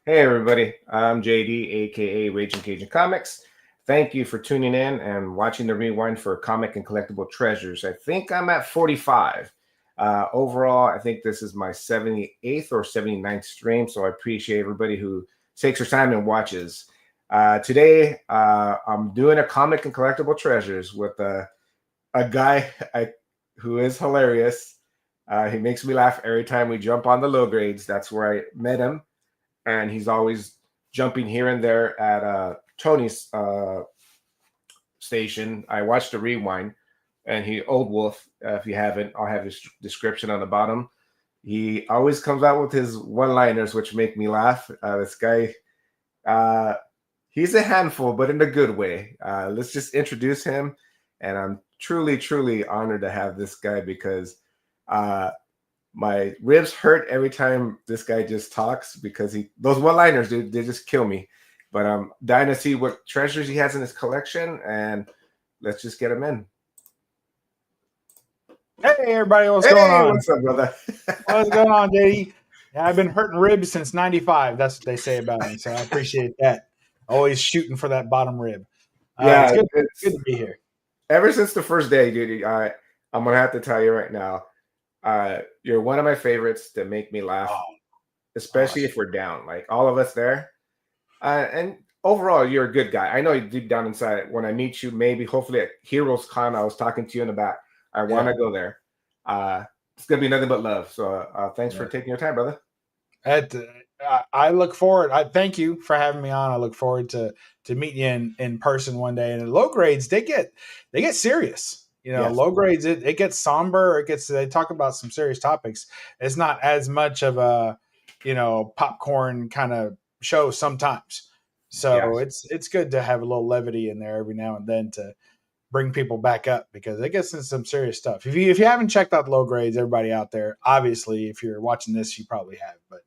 Hey everybody, I'm JD, aka Ragin Cajun Comics. Thank you for tuning in and watching the rewind for comic and collectible treasures. I think I'm at 45. Overall, I think this is my 78th or 79th stream, so I appreciate everybody who takes their time and watches. Today, I'm doing a comic and collectible treasures with a guy who is hilarious. He makes me laugh every time we jump on the low grades. That's where I met him, and he's always jumping here and there at Tony's station. I watched the rewind, and Old Wolf. If you haven't, I'll have his description on the bottom. He always comes out with his one-liners, which make me laugh. This guy, he's a handful, but in a good way. Let's just introduce him, and I'm truly, truly honored to have this guy because my ribs hurt every time this guy just talks because those one-liners, dude, they just kill me. But I'm dying to see what treasures he has in his collection, and let's just get him in. Hey everybody, what's going on? What's up, brother? What's going on, JD? Yeah, I've been hurting ribs since '95. That's what they say about me, so I appreciate that. Always shooting for that bottom rib. Yeah, it's good to be here. Ever since the first day, dude, I'm gonna have to tell you right now, you're one of my favorites to make me laugh, especially if we're down. Like all of us there, and overall, you're a good guy. I know deep down inside, when I meet you, maybe hopefully at Heroes Con, I was talking to you in the back. I want to go there. It's gonna be nothing but love. So thanks for taking your time, brother. I look forward. I thank you for having me on. I look forward to meet you in person one day. And low grades, they get serious. Low grades, it gets somber. They talk about some serious topics. It's not as much of a popcorn kind of show sometimes. So it's good to have a little levity in there every now and then to bring people back up, because it gets into some serious stuff. If you haven't checked out low grades, everybody out there, obviously, if you're watching this, you probably have, but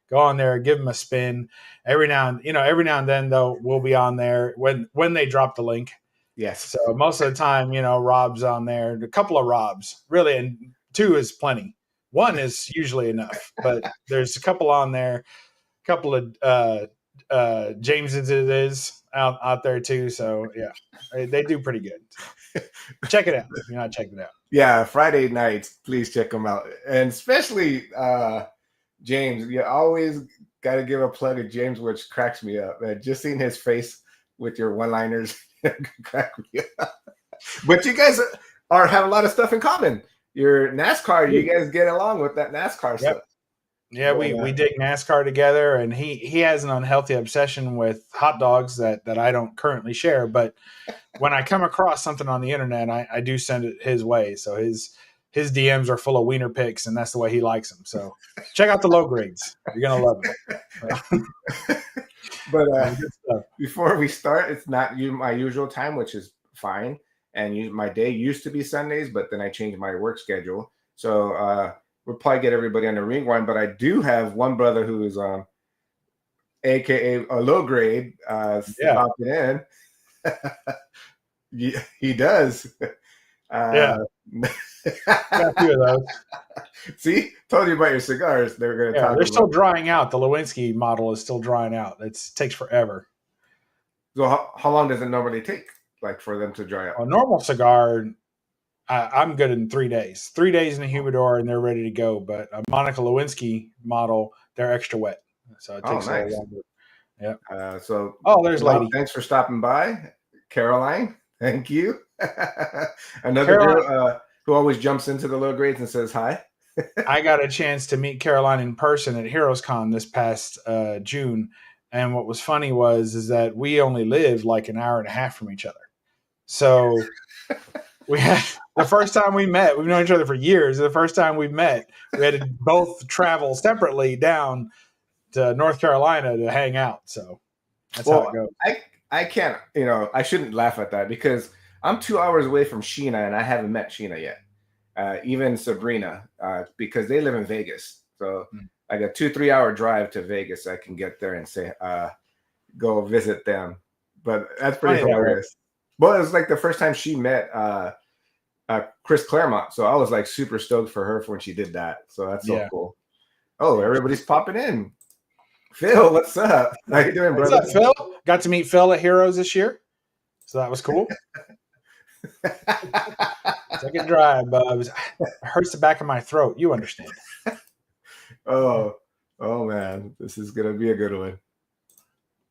go on there, give them a spin. Every now and then, though, we'll be on there when they drop the link. Yes. So most of the time, Rob's on there, a couple of Robs, really, and 2 is plenty. 1 is usually enough, but there's a couple on there, a couple of Jameses it is out there too. So yeah, they do pretty good. Check it out if you're not checking it out. Yeah, Friday nights, please check them out, and especially James. You always got to give a plug of James, which cracks me up. Just seeing his face with your one-liners crack me up. But you guys have a lot of stuff in common. Your NASCAR, you guys get along with that NASCAR stuff. Yeah, we dig NASCAR together, and he has an unhealthy obsession with hot dogs that I don't currently share. But when I come across something on the internet, I do send it his way. So his DMs are full of wiener pics, and that's the way he likes them. So check out the low grades; you're gonna love it. But before we start, it's not my usual time, which is fine. And my day used to be Sundays, but then I changed my work schedule. So we'll probably get everybody on the rewind, but I do have one brother who is aka a low grade popping in. He does. Got a few of those. See, told you about your cigars. They're going to talk. They're still drying out. The Lewinsky model is still drying out. It takes forever. So how long does it normally take, like, for them to dry out? A normal cigar, I'm good in 3 days. 3 days in the humidor, and they're ready to go. But a Monica Lewinsky model, they're extra wet, so it takes a little longer. Yeah. There's lady. Thanks for stopping by, Caroline. Thank you. Another girl who always jumps into the low grades and says hi. I got a chance to meet Caroline in person at Heroes Con this past June, and what was funny is that we only live like an hour and a half from each other. So we had the first time we met, we've known each other for years. The first time we met, we had to both travel separately down to North Carolina to hang out. So that's how it goes. I can't, I shouldn't laugh at that because I'm 2 hours away from Sheena and I haven't met Sheena yet. Even Sabrina, because they live in Vegas. So like a 2-3 hour drive to Vegas, I can get there and say, go visit them. But that's pretty hilarious. Well, it was like the first time she met Chris Claremont. So I was like super stoked for her when she did that. So that's so cool. Oh, everybody's popping in. Phil, what's up? How you doing, What's brother? up, Phil? Got to meet Phil at Heroes this year, so that was cool. Second drive, Bubs. It hurts the back of my throat. You understand. Oh, oh man, this is gonna be a good one.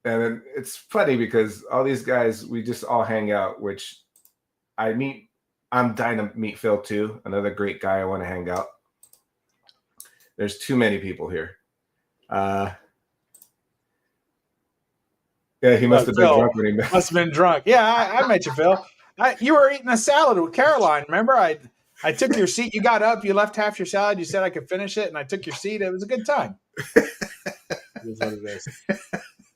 And it's funny because all these guys, we just all hang out, which I meet. I'm dying to meet Phil too. Another great guy I want to hang out. There's too many people here. Yeah, he must have been Phil drunk when he met. must have been drunk. Yeah, I met you, Phil. You were eating a salad with Caroline. Remember, I took your seat. You got up. You left half your salad. You said I could finish it, and I took your seat. It was a good time. That's what it is.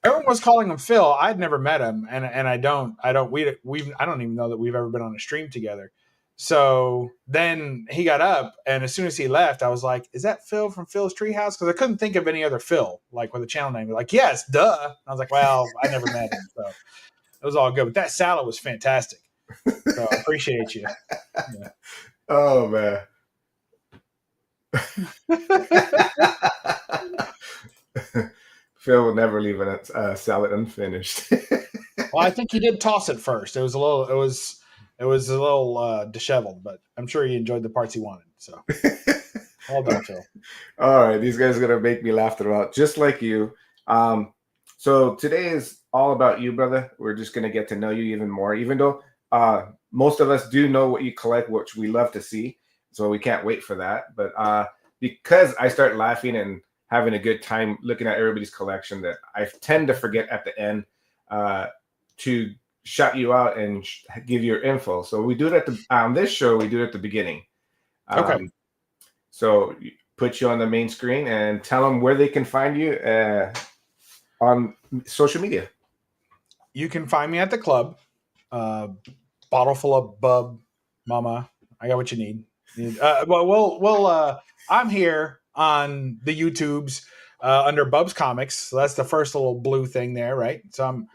Everyone was calling him Phil. I'd never met him, and I don't even know that we've ever been on a stream together. So then he got up, and as soon as he left, I was like, "Is that Phil from Phil's Treehouse?" Because I couldn't think of any other Phil like with a channel name. Like, yes, duh. And I was like, "Well, I never met him, so it was all good." But that salad was fantastic, so I appreciate you. Yeah. Oh man. Phil will never leave a salad unfinished. Well, I think he did toss it first. It was a little disheveled, but I'm sure he enjoyed the parts he wanted. So, well done, Phil. All right, these guys are gonna make me laugh throughout, just like you. So today is all about you, brother. We're just gonna get to know you even more, even though most of us do know what you collect, which we love to see. So we can't wait for that. But because I start laughing and having a good time looking at everybody's collection, that I tend to forget at the end to shout you out and give your info. So we do it on this show. We do it at the beginning. Okay. So put you on the main screen and tell them where they can find you on social media. You can find me at the club. Bottle full of bub, mama. I got what you need. I'm here on the YouTubes under Bub's Comics. So that's the first little blue thing there, right? So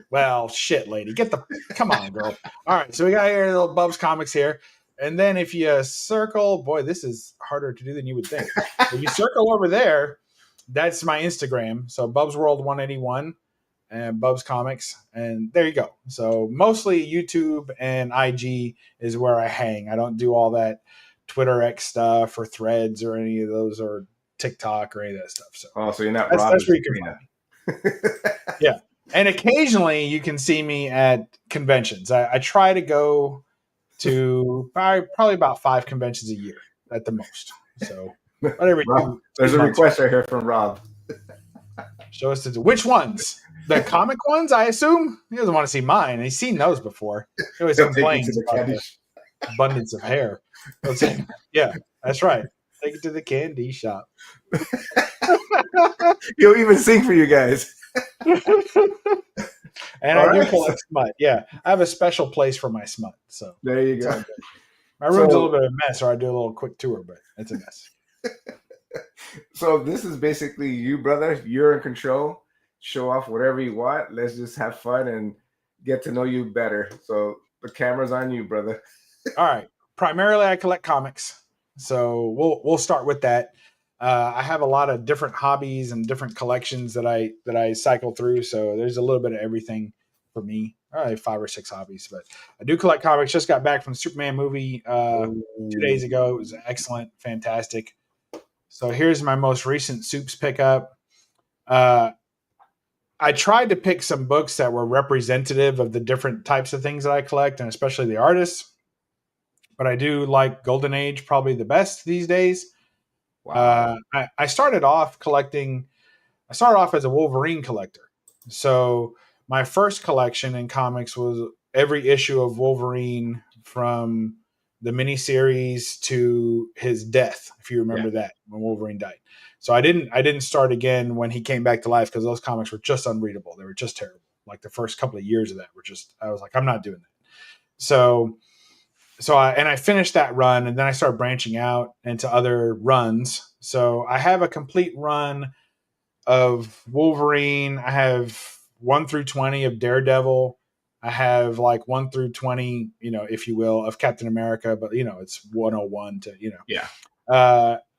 shit, lady. Come on, girl. All right. So we got here little Bub's Comics here. And then if you circle, boy, this is harder to do than you would think. If you circle over there, that's my Instagram. So Bub's World 181 and Bub's Comics. And there you go. So mostly YouTube and IG is where I hang. I don't do all that Twitter X stuff or Threads or any of those or TikTok or any of that stuff. So you're not that's where you can find me. Yeah. And occasionally you can see me at conventions. I try to go to probably about 5 conventions a year at the most. So whatever. There's a request right here from Rob. Show us which ones? The comic ones, I assume? He doesn't want to see mine. He's seen those before. He always complains about the abundance of hair. Yeah, that's right. Take it to the candy shop. He'll even sing for you guys. And I do collect smut. Yeah, I have a special place for my smut. So there you go. My room's a little bit of a mess, or I do a little quick tour, but it's a mess. So this is basically you, brother. You're in control. Show off whatever you want. Let's just have fun and get to know you better. So the camera's on you, brother. All right. Primarily, I collect comics, so we'll start with that. I have a lot of different hobbies and different collections that I cycle through. So there's a little bit of everything for me. I have 5 or 6 hobbies, but I do collect comics. Just got back from the Superman movie 2 days ago. It was excellent, fantastic. So here's my most recent Soups pickup. I tried to pick some books that were representative of the different types of things that I collect, and especially the artists. But I do like Golden Age probably the best these days. Wow. I started off as a Wolverine collector. So my first collection in comics was every issue of Wolverine from the miniseries to his death, if you remember that, when Wolverine died. So I didn't start again when he came back to life because those comics were just unreadable. They were just terrible. Like the first couple of years of that were just, I was like, I'm not doing that. So I finished that run, and then I started branching out into other runs. So I have a complete run of Wolverine. I have 1 through 20 of Daredevil. I have like 1 through 20, if you will, of Captain America, but it's 101 to, Yeah.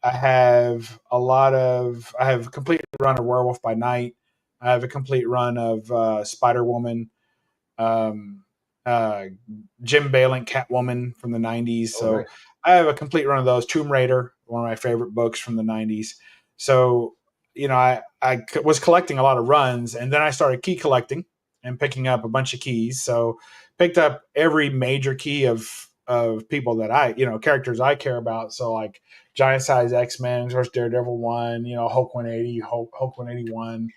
I have a complete run of Werewolf by Night. I have a complete run of Spider Woman, Jim Balent Catwoman from the 90s. So nice. I have a complete run of those. Tomb Raider, one of my favorite books from the 90s. So, I was collecting a lot of runs, and then I started key collecting and picking up a bunch of keys. So picked up every major key of people that characters I care about. So like Giant Size X-Men, of course, Daredevil 1, Hulk 180, Hulk 181,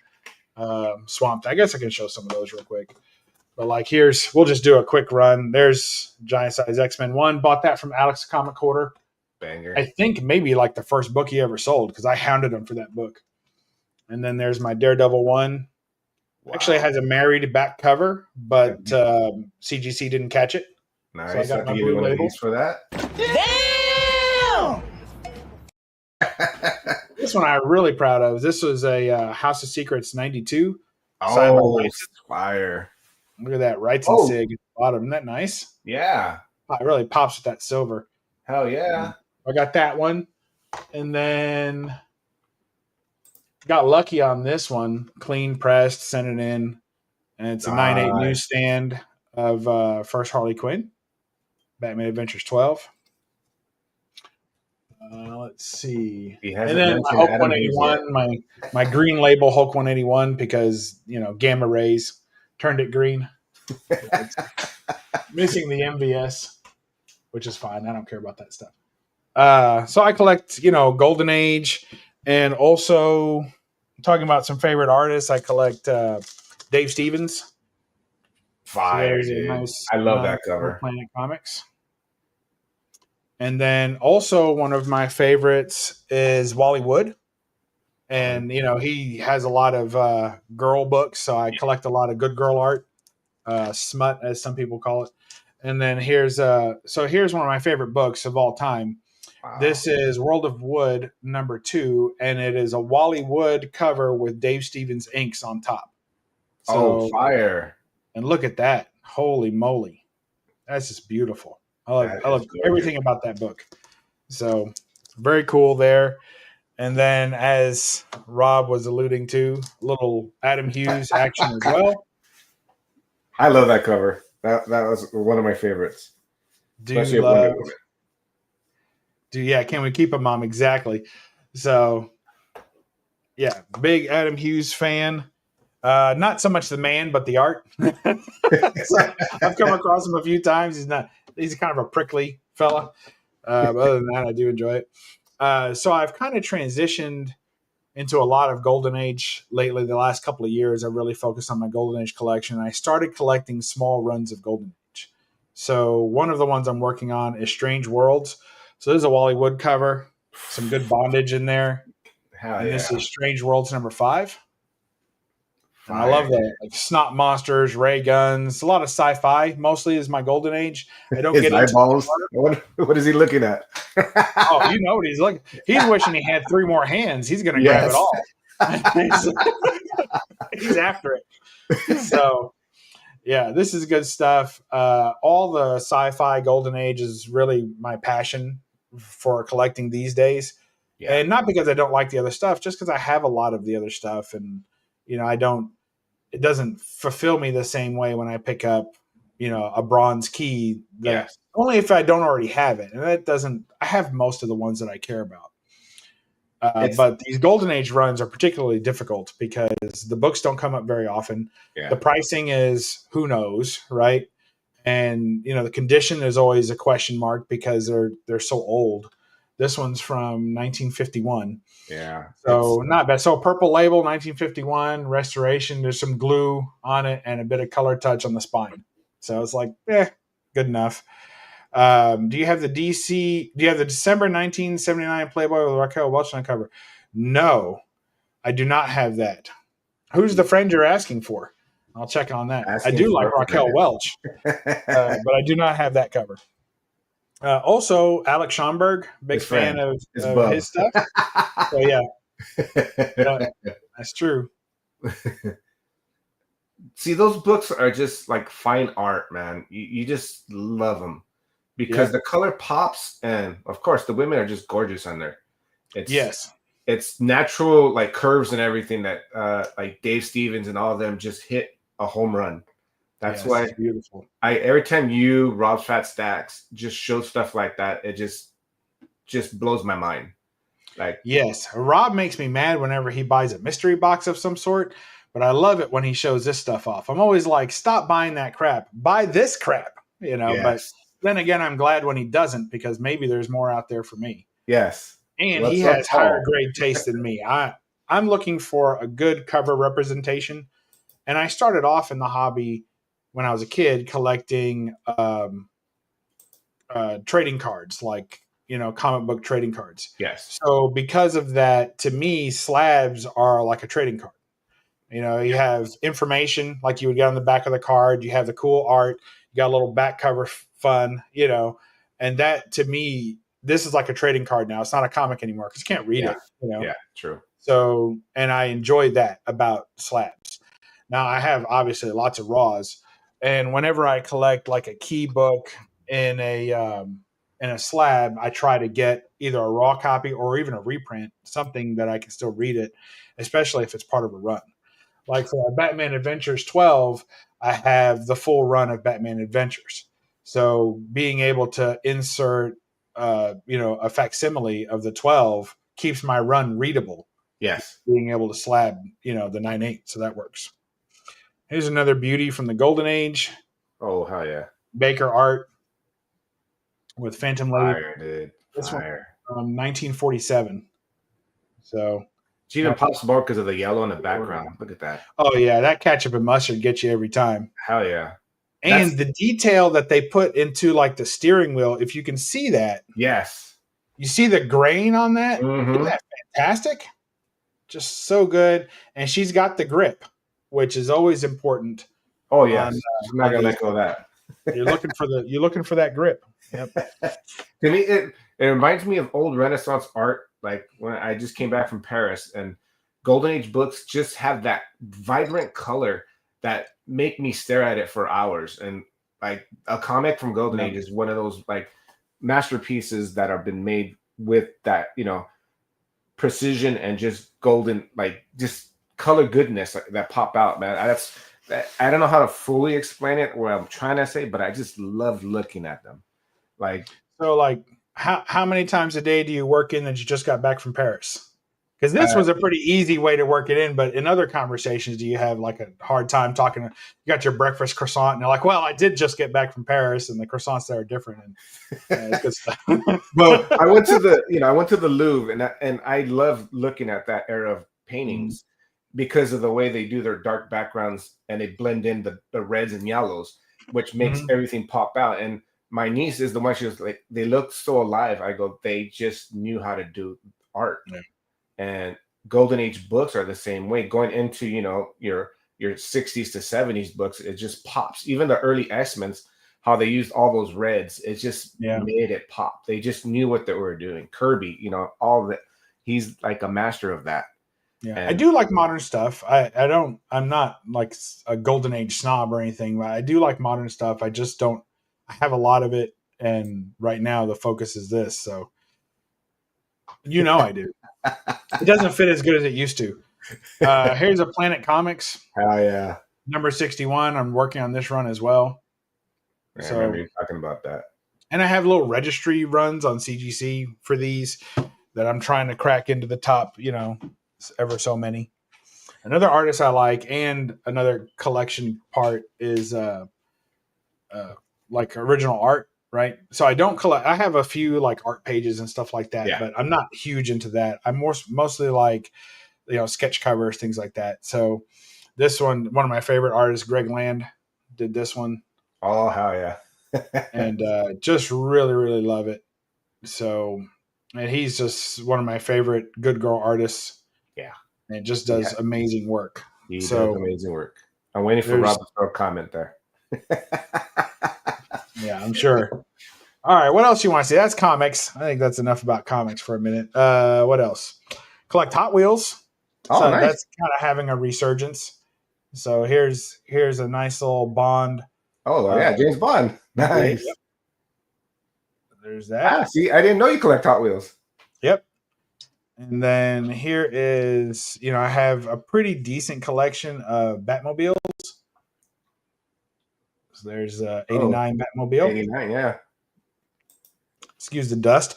Swamp. I guess I can show some of those real quick. But like we'll just do a quick run. There's Giant Size X-Men 1. Bought that from Alex Comic Quarter. Banger. I think maybe like the first book he ever sold because I hounded him for that book. And then there's my Daredevil 1. Wow. Actually, it has a married back cover, but CGC didn't catch it. Nice. So I got my blue one label of these for that. Damn! This one I'm really proud of. This was a House of Secrets 92. Oh, fire. Look at that. Wrights and Sig at the bottom. Isn't that nice? Yeah. It really pops with that silver. Hell yeah. I got that one. And then got lucky on this one. Clean pressed, sent it in. And it's a 9.8 newsstand of First Harley Quinn. Batman Adventures 12. Let's see. And then my Hulk 181, my green label Hulk 181 because, gamma rays turned it green. Missing the MVS, which is fine. I don't care about that stuff. So I collect, Golden Age, and also talking about some favorite artists. I collect Dave Stevens. Fire, so nice, I love that cover. Planet Comics. And then also one of my favorites is Wally Wood. And, he has a lot of girl books, so I collect a lot of good girl art. Smut, as some people call it. And then here's one of my favorite books of all time. Wow. This is World of Wood #2, and it is a Wally Wood cover with Dave Stevens inks on top. So, fire. And look at that. Holy moly. That's just beautiful. I love everything about that book. So very cool there. And then as Rob was alluding to, little Adam Hughes action as well. I love that cover. That was one of my favorites. Can we keep a mom? Exactly. So, yeah, big Adam Hughes fan. Not so much the man, but the art. So, I've come across him a few times. He's kind of a prickly fella. But other than that, I do enjoy it. So I've kind of transitioned into a lot of Golden Age lately. The last couple of years, I've really focused on my Golden Age collection. I started collecting small runs of Golden Age. So one of the ones I'm working on is Strange Worlds. So there's a Wally Wood cover, some good bondage in there. This is Strange Worlds #5. And I love that. Like snot monsters, ray guns, a lot of sci-fi. Mostly is my Golden Age. I don't get eyeballs. What is he looking at? Oh, you know what he's looking. He's wishing he had 3 more hands. He's going to grab it all. He's after it. So, yeah, this is good stuff. All the sci-fi Golden Age is really my passion for collecting these days. Yeah. And not because I don't like the other stuff, just because I have a lot of the other stuff, and it doesn't fulfill me the same way when I pick up, a bronze key. Only if I don't already have it. And I have most of the ones that I care about. But these Golden Age runs are particularly difficult because the books don't come up very often. Yeah. The pricing is who knows, right? And, the condition is always a question mark because they're so old. This one's from 1951. Yeah. So not bad. So purple label, 1951, restoration. There's some glue on it and a bit of color touch on the spine. So it's like, good enough. Do you have the December 1979 Playboy with Raquel Welch on the cover? No, I do not have that. Who's the friend you're asking for? I'll check on that. I do like Raquel Welch, but I do not have that cover. Also, Alex Schomburg, big fan of his stuff. So, yeah, that's true. See, those books are just like fine art, man. You just love them because the color pops, and of course, the women are just gorgeous on there. Yes. it's natural like curves and everything that like Dave Stevens and all of them just hit a home run. That's why it's beautiful. Every time you Rob's Fat Stacks just show stuff like that, it just blows my mind. Like, yes, Rob makes me mad whenever he buys a mystery box of some sort, but I love it when he shows this stuff off. I'm always like, stop buying that crap, buy this crap, But yes, then again, I'm glad when he doesn't, because maybe there's more out there for me. yes. And he What's up, has higher Paul? grade taste than me. I'm looking for a good cover representation, and I started off in the hobby when I was a kid collecting trading cards, like comic book trading cards. Yes. So because of that, to me, slabs are like a trading card. You have information like you would get on the back of the card. You have the cool art. You got a little back cover fun. And that to me, this is like a trading card now. It's not a comic anymore because you can't read Yeah. it. Yeah. True. So, and I enjoy that about slabs. Now I have obviously lots of raws, and whenever I collect like a key book in a slab, I try to get either a raw copy or even a reprint, something that I can still read it, especially if it's part of a run. Like for Batman Adventures 12, I have the full run of Batman Adventures. So being able to insert, a facsimile of the 12 keeps my run readable. Yes. Being able to slab, the 9/8, so that works. Here's another beauty from the Golden Age. Oh, hell yeah. Baker art with Phantom Lady. Fire, dude. This one Fire. from 1947. So She even pops more because of the yellow in the background. Look at that. oh yeah, that ketchup and mustard gets you every time. Hell yeah. And the detail that they put into like the steering wheel, if you can see that, yes, you see the grain on that. Mhm. Isn't that fantastic? Just so good. And she's got the grip, which is always important. Oh yes, she's not gonna let go of that. You're looking for that grip. Yep. To me, it reminds me of old Renaissance art, like when I just came back from Paris, and Golden Age books just have that vibrant color that make me stare at it for hours. And like a comic from Golden Age is one of those like masterpieces that have been made with that, precision and just golden, like just color goodness that pop out, man. I don't know how to fully explain it, what I'm trying to say, but I just love looking at them. Like, so like how many times a day do you work in that you just got back from Paris? Because this was a pretty easy way to work it in, but in other conversations, do you have like a hard time talking? You got your breakfast croissant, and you're like, "Well, I did just get back from Paris, and the croissants there are different." And it's good stuff. Well, I went to the Louvre, and I love looking at that era of paintings because of the way they do their dark backgrounds and they blend in the reds and yellows, which makes everything pop out. And my niece is the one, she was like, they look so alive. I go, they just knew how to do art. Yeah. And Golden Age books are the same way. Going into your 60s to 70s books, it just pops. Even the early X-Men's, how they used all those reds, it just made it pop. They just knew what they were doing. Kirby, all that. He's like a master of that. Yeah, and I do like modern stuff. I'm not like a Golden Age snob or anything, but I do like modern stuff. I just don't. I have a lot of it, and right now the focus is this. So I do. It doesn't fit as good as it used to. Here's a Planet Comics. Hell yeah. Number 61. I'm working on this run as well. I remember you talking about that. And I have little registry runs on CGC for these that I'm trying to crack into the top, ever so many. Another artist I like and another collection part is like original art. Right. So I don't collect. I have a few like art pages and stuff like that, but I'm not huge into that. I'm mostly like, sketch covers, things like that. So this one of my favorite artists, Greg Land, did this one. Oh, hell yeah. And just really, really love it. So, and he's just one of my favorite good girl artists. Yeah. And just does amazing work. He does amazing work. I'm waiting for Rob to throw a comment there. Yeah, I'm sure. All right, what else you want to see? That's comics. I think that's enough about comics for a minute. What else? Collect Hot Wheels. Oh, so nice. That's kind of having a resurgence. So here's a nice little Bond. Oh yeah, James Bond. Nice. Yep. There's that. See, I didn't know you collect Hot Wheels. Yep. And then here is, I have a pretty decent collection of Batmobiles. So there's 89 Batmobile. 89, yeah. Excuse the dust.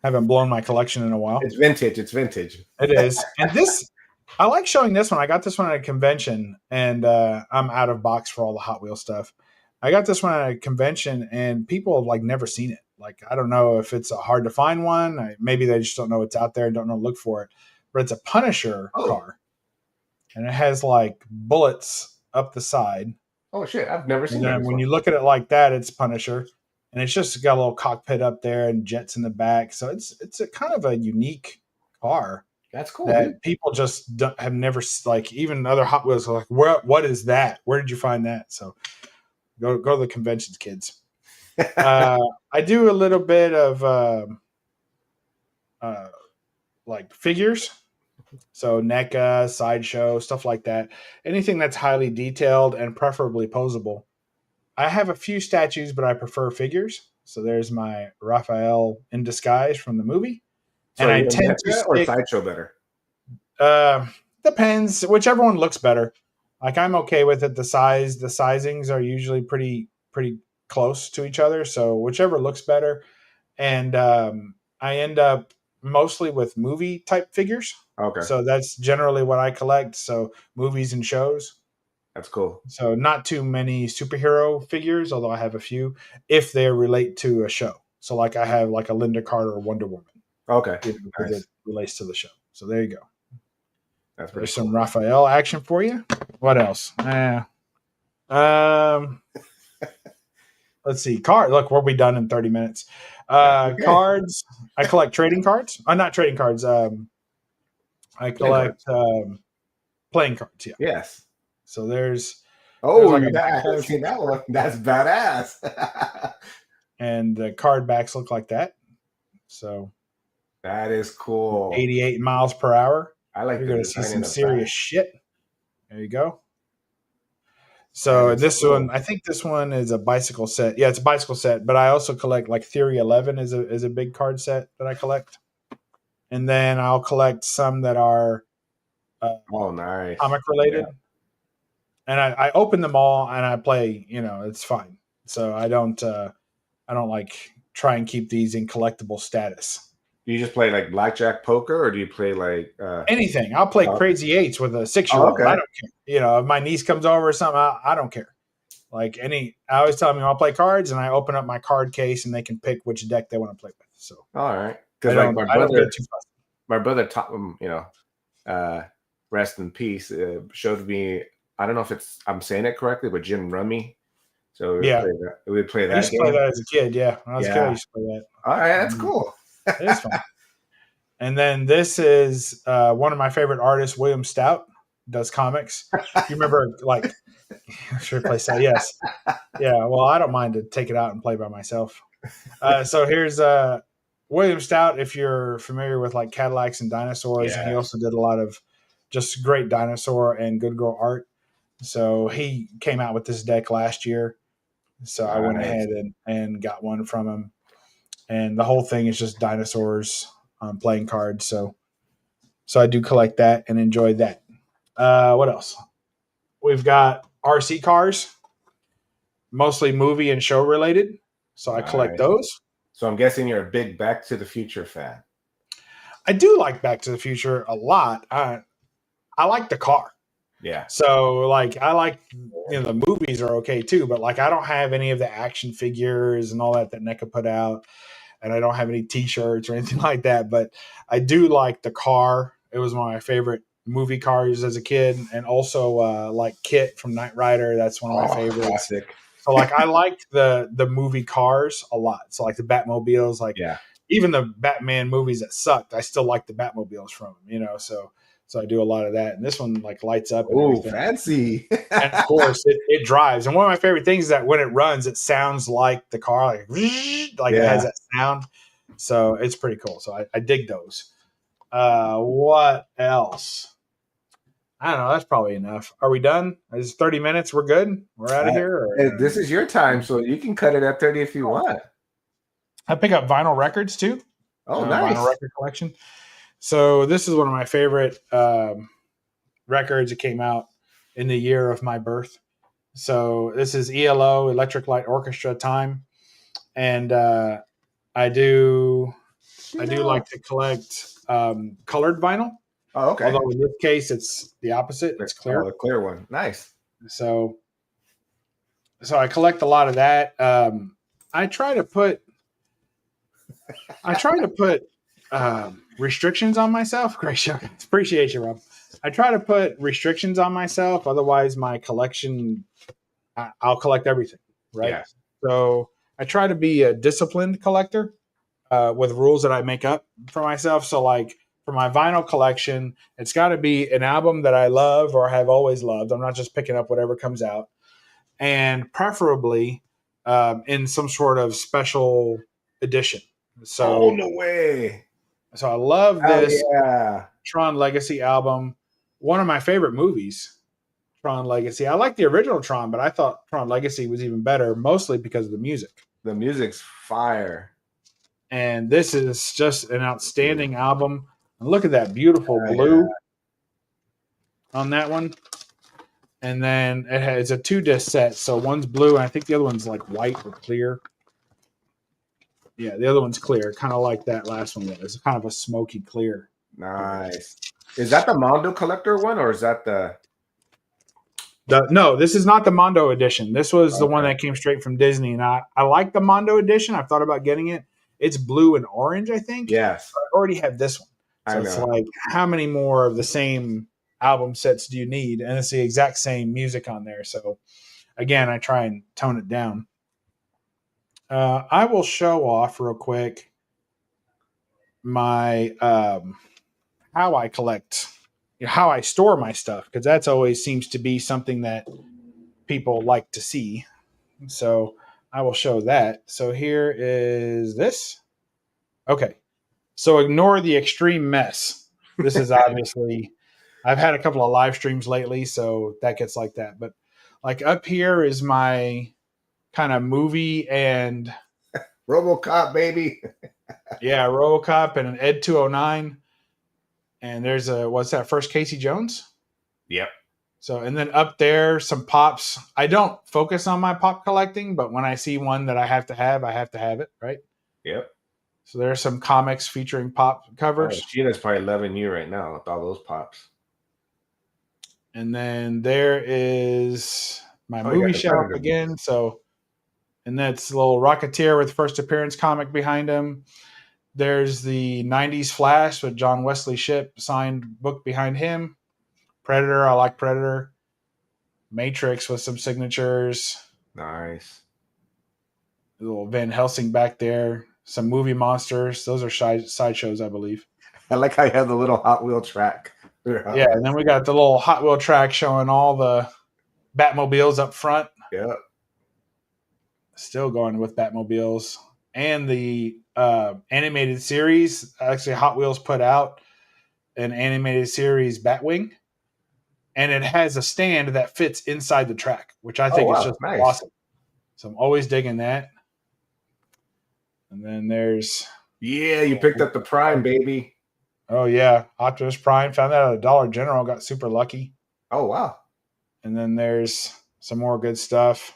Haven't blown my collection in a while. It's vintage. It's vintage. It is. And this, I like showing this one. I got this one at a convention, and I'm out of box for all the Hot Wheels stuff. I got this one at a convention, and people have like never seen it. Like, I don't know if it's a hard to find one. Maybe they just don't know it's out there and don't know to look for it. But it's a Punisher car, and it has like bullets up the side. Oh shit! I've never seen that. When you look at it like that, it's Punisher, and it's just got a little cockpit up there and jets in the back. So it's a kind of a unique car. That's cool. That people just have never, like, even other Hot Wheels are like, what is that? Where did you find that? So go to the conventions, kids. I do a little bit of like figures. So NECA, Sideshow, stuff like that. Anything that's highly detailed and preferably posable. I have a few statues, but I prefer figures. So there's my Raphael in disguise from the movie. So and I tend to stick, or Sideshow better? Depends. Whichever one looks better. Like, I'm okay with it. The sizings are usually pretty close to each other. So whichever looks better. And I end up mostly with movie type figures. Okay. So that's generally what I collect. So movies and shows. That's cool. So not too many superhero figures, although I have a few, if they relate to a show. So like I have like a Linda Carter or Wonder Woman. Okay. Because it relates to the show. So there you go. That's There's cool. Some Raphael action for you. What else? Let's see. Look, we'll be done in 30 minutes. Okay. Cards. I collect trading cards. Not trading cards. I collect playing cards. Yeah. Yes. So there's. Oh, I haven't seen that one. That's badass. And the card backs look like that. So. That is cool. 88 miles per hour. I like. You're going to see some serious shit. There you go. So this cool. One, I think this one is a bicycle set. Yeah, it's a bicycle set. But I also collect like Theory 11 is a big card set that I collect. And then I'll collect some that are nice comic related. Yeah. And I open them all and I play. It's fine. So I don't like try and keep these in collectible status. Do you just play like blackjack, poker, or do you play like anything? I'll play crazy eights with a 6-year-old. Okay. I don't care. If my niece comes over or something, I don't care. Like I always tell them I'll play cards, and I open up my card case, and they can pick which deck they want to play with. So all right, because like my brother taught them. Rest in peace. Showed me. I don't know if I'm saying it correctly, but Jim Rummy. So we play that. I used to play that as a kid. Yeah, when I was a kid, I used to play that. All right, that's cool. It is fun. And then this is one of my favorite artists, William Stout, does comics. You remember, like, sure play Stout? Yes. Yeah, well, I don't mind to take it out and play by myself. So here's William Stout, if you're familiar with, like, Cadillacs and dinosaurs. Yeah. He also did a lot of just great dinosaur and good girl art. So he came out with this deck last year. So I went ahead and got one from him. And the whole thing is just dinosaurs playing cards. So I do collect that and enjoy that. What else? We've got RC cars, mostly movie and show related. So I collect those. So I'm guessing you're a big Back to the Future fan. I do like Back to the Future a lot. I like the car. Yeah. So like I like the movies are okay too, but like I don't have any of the action figures and all that NECA put out. And I don't have any T-shirts or anything like that, but I do like the car. It was one of my favorite movie cars as a kid, and also like Kit from Knight Rider. That's one of my favorites. Classic. So like I like the movie cars a lot. So like the Batmobiles, like even the Batman movies that sucked, I still like the Batmobiles from them. So I do a lot of that. And this one like lights up. Oh, fancy. And of course it drives. And one of my favorite things is that when it runs, it sounds like the car, like it has that sound. So it's pretty cool. So I dig those. What else? I don't know. That's probably enough. Are we done? Is 30 minutes? We're good? We're out of here? Or? This is your time, so you can cut it at 30 if you want. I pick up vinyl records too. Oh, nice. Vinyl record collection. So this is one of my favorite records. It came out in the year of my birth. So this is ELO, Electric Light Orchestra time, and I do like to collect colored vinyl. Oh, okay. Although in this case, it's the opposite. It's clear. Oh, the clear one. Nice. So I collect a lot of that. I try to put restrictions on myself. Great show. Appreciate you, Rob. I try to put restrictions on myself. Otherwise, my collection, I'll collect everything. Right. Yeah. So I try to be a disciplined collector with rules that I make up for myself. So like for my vinyl collection, it's got to be an album that I love or have always loved. I'm not just picking up whatever comes out. And preferably in some sort of special edition. So no way. So I love this yeah. Tron Legacy album. One of my favorite movies, Tron Legacy. I like the original Tron, but I thought Tron Legacy was even better, mostly because of the music. The music's fire. And this is just an outstanding album. And look at that beautiful blue on that one. And then it has a 2-disc set. So one's blue, and I think the other one's like white or clear. Yeah, the other one's clear, kind of like that last one was. It's kind of a smoky clear. Nice. Is that the Mondo Collector one, or is that the? No, this is not the Mondo edition. This was the one that came straight from Disney, and I like the Mondo edition. I've thought about getting it. It's blue and orange, I think. Yes. I already have this one. So it's like, how many more of the same album sets do you need? And it's the exact same music on there. So again, I try and tone it down. I will show off real quick my how I collect, how I store my stuff, because that's always seems to be something that people like to see. So I will show that. So here is this. Okay. So ignore the extreme mess. This is obviously, I've had a couple of live streams lately, so that gets like that. But like up here is my kind of movie and RoboCop, baby. Yeah, RoboCop and an Ed 209. And there's what's that, first Casey Jones? Yep. So, and then up there, some pops. I don't focus on my pop collecting, but when I see one that I have to have it, right? Yep. So there's some comics featuring pop covers. Gina's probably loving you right now with all those pops. And then there is my movie shelf again. So, and that's a little Rocketeer with first appearance comic behind him. There's the 90s Flash with John Wesley Shipp signed book behind him. Predator, I like Predator. Matrix with some signatures. Nice. A little Van Helsing back there. Some movie monsters. Those are sideshows, I believe. I like how you have the little Hot Wheel track. Yeah, and then we got the little Hot Wheel track showing all the Batmobiles up front. Yeah. Still going with Batmobiles. And the animated series. Actually, Hot Wheels put out an animated series Batwing. And it has a stand that fits inside the track, which I think is just awesome. So I'm always digging that. And then there's... Yeah, you picked up the Prime, baby. Oh, yeah. Optimus Prime. Found that at a Dollar General. Got super lucky. Oh, wow. And then there's some more good stuff.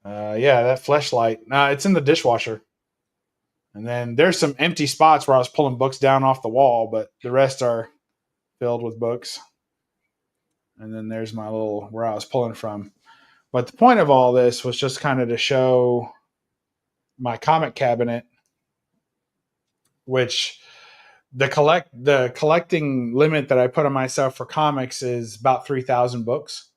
Yeah, that Fleshlight. It's in the dishwasher. And then there's some empty spots where I was pulling books down off the wall, but the rest are filled with books. And then there's my little, where I was pulling from. But the point of all this was just kind of to show my comic cabinet, which the collecting limit that I put on myself for comics is about 3,000 books.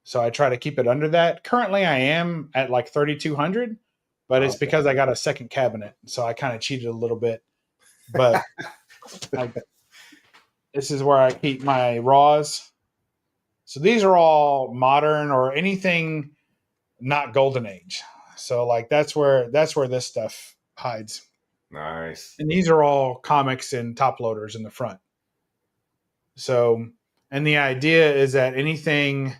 So I try to keep it under that. Currently I am at like 3,200, but it's because I got a second cabinet. So I kind of cheated a little bit, but this is where I keep my raws. So these are all modern or anything not golden age. So like that's where this stuff hides. Nice. And these are all comics and top loaders in the front. So, and the idea is that anything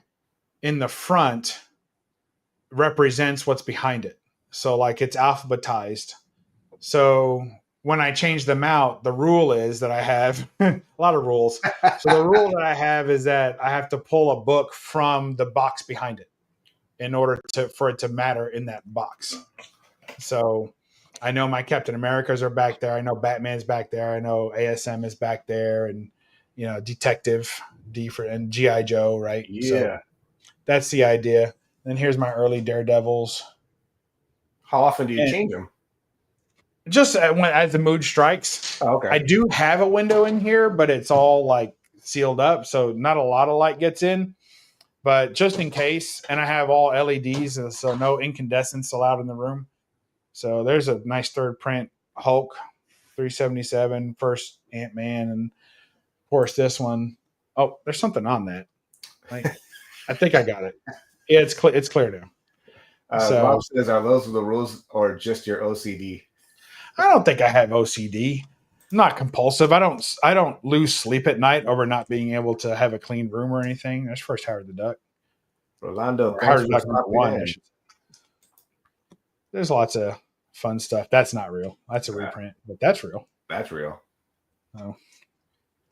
in the front represents what's behind it. So like it's alphabetized. So when I change them out, the rule is that I have a lot of rules. So the rule that I have is that I have to pull a book from the box behind it in order for it to matter in that box. So I know my Captain Americas are back there. I know Batman's back there. I know ASM is back there, and Detective D and GI Joe, right? Yeah. So that's the idea. Then here's my early Daredevils. How often do you change them? Just as the mood strikes. Oh, okay. I do have a window in here, but it's all like sealed up, so not a lot of light gets in. But just in case, and I have all LEDs, so no incandescents allowed in the room. So there's a nice third print Hulk, 377, first Ant-Man, and of course this one. Oh, there's something on that. I think I got it. Yeah, it's clear now. So Rob says, are those the rules or just your OCD? I don't think I have OCD. I'm not compulsive. I don't lose sleep at night over not being able to have a clean room or anything. That's first Howard the Duck. Rolando, Howard the Duck number one. There's lots of fun stuff. That's not real. That's a reprint, but that's real. That's real. So,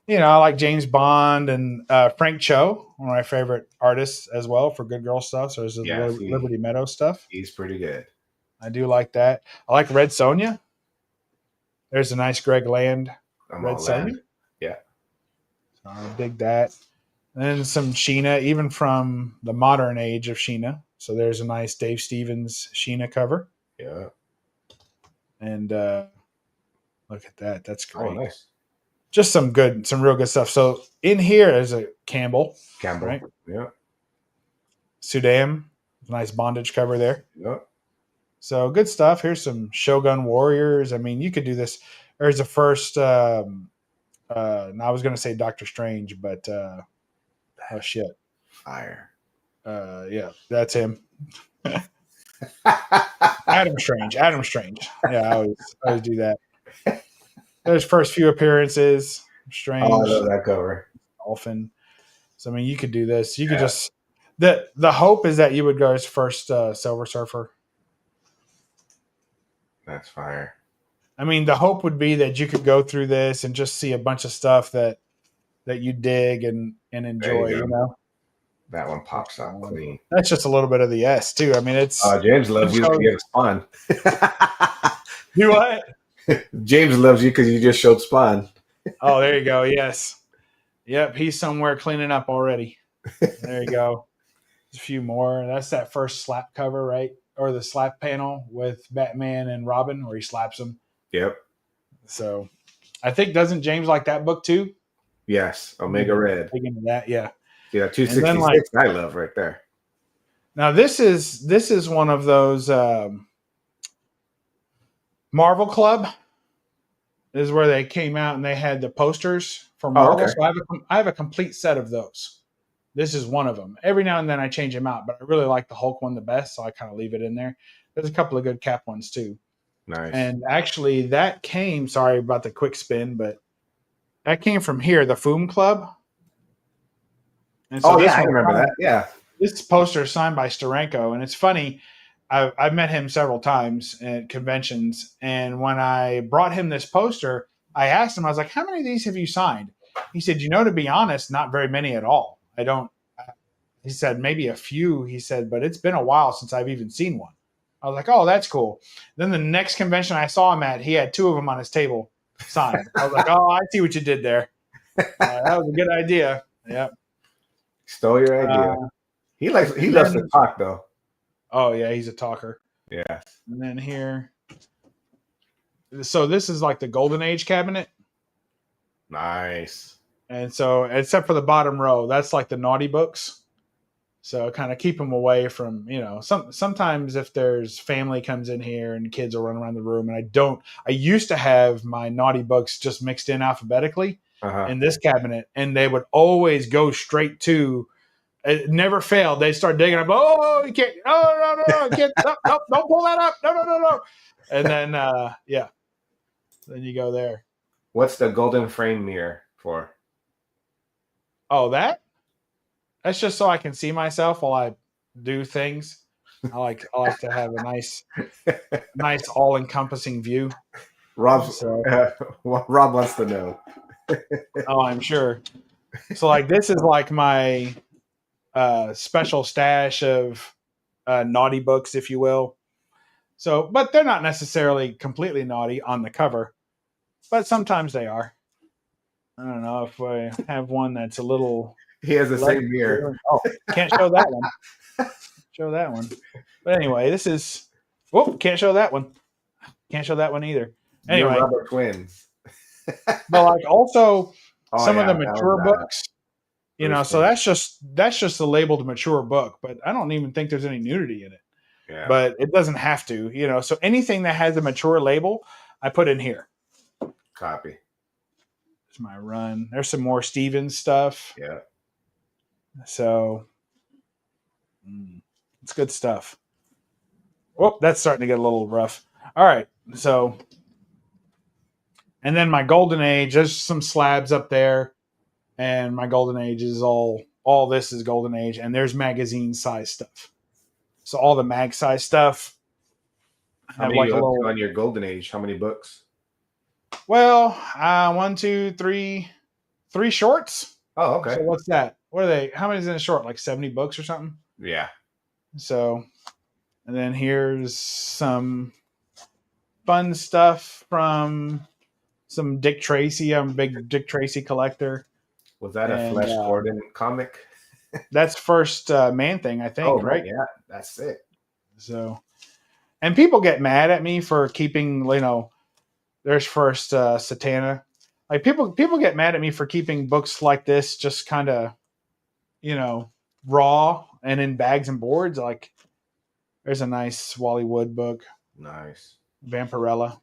I like James Bond and Frank Cho, one of my favorite artists as well for good girl stuff. So there's Liberty Meadow stuff. He's pretty good. I do like that. I like Red Sonja. There's a nice Greg Land Red Sonja. Yeah. So I dig that. And then some Sheena, even from the modern age of Sheena. So there's a nice Dave Stevens Sheena cover. Yeah. And look at that. That's great. Oh, nice. Just some real good stuff. So in here is a Campbell. Right? Yeah. Sudam. Nice bondage cover there. Yeah. So good stuff. Here's some Shogun Warriors. I mean, you could do this. There's the first. I was going to say Doctor Strange, but oh shit, fire. Yeah, that's him. Adam Strange. Yeah, I always do that. There's first few appearances. Strange. Oh, I love that cover. Dolphin. So I mean, you could do this. You could just. The hope is that you would go as first Silver Surfer. That's fire. I mean, the hope would be that you could go through this and just see a bunch of stuff that you dig and enjoy, That one pops out clean. That's just a little bit of the S too. I mean, it's James loves you because you have Spawn. You what? James loves you because you just showed Spawn. Oh, there you go. Yes. Yep, he's somewhere cleaning up already. There you go. There's a few more. That's that first slap cover, right? Or the slap panel with Batman and Robin where he slaps them. Yep. So I think, doesn't James like that book too? Yes. Omega Red. Big into that, yeah. Yeah, 266 I love right there. Now this is one of those Marvel Club is where they came out and they had the posters for Marvel. Okay. So I have a complete set of those. This is one of them. Every now and then I change them out, but I really like the Hulk one the best, so I kind of leave it in there. There's a couple of good Cap ones too. Nice. And actually that came, sorry about the quick spin, but that came from here, the Foom Club. And so I remember that. Yeah. This poster is signed by Steranko, and it's funny. I've met him several times at conventions, and when I brought him this poster, I asked him, I was like, how many of these have you signed? He said, to be honest, not very many at all. He said, maybe a few, he said, but it's been a while since I've even seen one. I was like, oh, that's cool. Then the next convention I saw him at, he had two of them on his table signed. I was like, oh, I see what you did there. That was a good idea. Yep. Stole your idea. He loves to talk though. Oh yeah, he's a talker. Yeah. And then here, so this is like the Golden Age cabinet. Nice. And so, except for the bottom row, that's like the naughty books. So kind of keep them away from, sometimes if there's family comes in here and kids will run around the room, and I used to have my naughty books just mixed in alphabetically in this cabinet, and they would always go straight to, it never failed. They start digging up. Oh, you can't. Oh, no, you can't. No, don't pull that up. No. And then, then you go there. What's the golden frame mirror for? Oh, that's just so I can see myself while I do things. I like to have a nice all-encompassing view. So, Rob wants to know. oh, I'm sure. So like this is like my special stash of naughty books, if you will. So, but they're not necessarily completely naughty on the cover, but sometimes they are. I don't know if I have one that's a little. He has the same mirror. Oh, can't show that one. Show that one. But anyway, this is. Oh, can't show that one. Can't show that one either. Anyway, Your rubber twins. but like also some of the mature books, so that's just the labeled mature book, but I don't even think there's any nudity in it. Yeah. But it doesn't have to, so anything that has a mature label, I put in here. Copy. There's my run. There's some more Stevens stuff. Yeah. So it's good stuff. Oh, that's starting to get a little rough. All right. So, and then my Golden Age, there's some slabs up there. And my Golden Age is all this is Golden Age. And there's magazine size stuff. So all the mag size stuff. How many like on your Golden Age? How many books? Well, 1, 2, 3 shorts. Oh, okay. So what's that? What are they? How many is in a short? Like 70 books or something? Yeah. So, and then here's some fun stuff from some Dick Tracy. I'm a big Dick Tracy collector. Was that a Flash Gordon comic? That's first Man Thing, I think. Oh, right? Yeah, that's it. So, and people get mad at me for keeping, there's first Satana. Like people get mad at me for keeping books like this just kind of, raw and in bags and boards. Like there's a nice Wally Wood book. Nice. Vampirella.